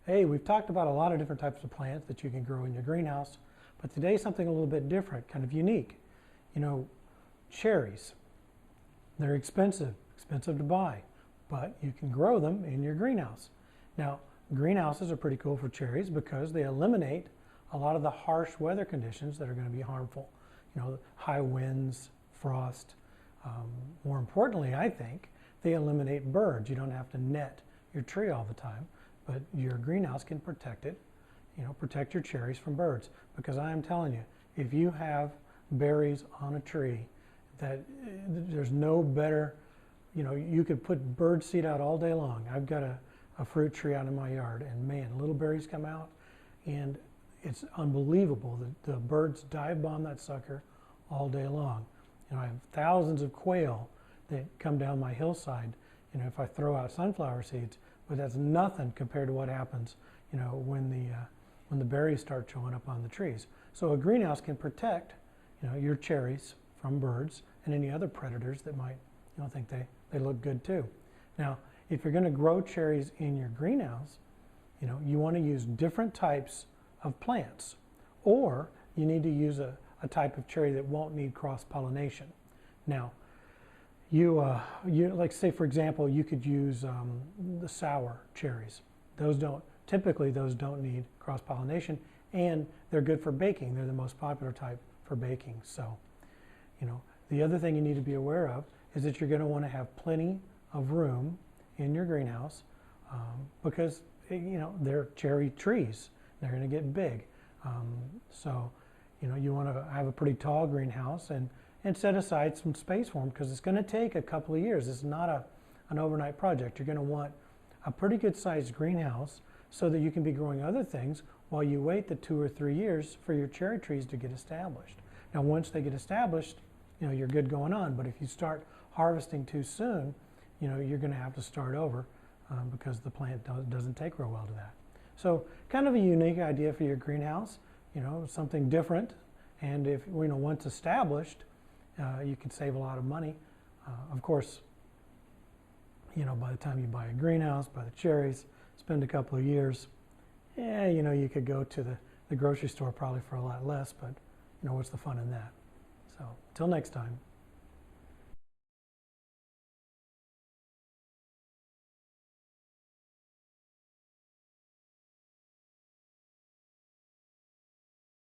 Hey, we've talked about a lot of different types of plants that you can grow in your greenhouse, but today something a little bit different, kind of unique. You know, cherries. They're expensive to buy, but you can grow them in your greenhouse. Now, greenhouses are pretty cool for cherries because they eliminate a lot of the harsh weather conditions that are going to be harmful. You know, high winds, frost. More importantly, I think, they eliminate birds. You don't have to net your tree all the time, but your greenhouse can protect it, protect your cherries from birds. Because I am telling you, if you have berries on a tree, there's no better, you could put bird seed out all day long. I've got a fruit tree out in my yard, and man, little berries come out, and it's unbelievable that the birds dive bomb that sucker all day long. I have thousands of quail that come down my hillside, if I throw out sunflower seeds, but that's nothing compared to what happens, when the berries start showing up on the trees. So a greenhouse can protect, your cherries from birds and any other predators that might, think they look good too. Now, if you're going to grow cherries in your greenhouse, you want to use different types of plants, or you need to use a type of cherry that won't need cross-pollination. Now, you like, say for example, you could use the sour cherries. Typically those don't need cross-pollination, and they're good for baking. They're the most popular type for baking. So, the other thing you need to be aware of is that you're going to want to have plenty of room in your greenhouse because they're cherry trees. They're going to get big. So you want to have a pretty tall greenhouse and set aside some space for them, because it's going to take a couple of years. It's not an overnight project. You're going to want a pretty good sized greenhouse so that you can be growing other things while you wait the 2 or 3 years for your cherry trees to get established. Now, once they get established, you're good going on. But if you start harvesting too soon, you're going to have to start over because the plant doesn't take real well to that. So kind of a unique idea for your greenhouse, something different. And if, once established, you can save a lot of money. Of course, by the time you buy a greenhouse, buy the cherries, spend a couple of years, you could go to the grocery store probably for a lot less, but what's the fun in that? So until next time.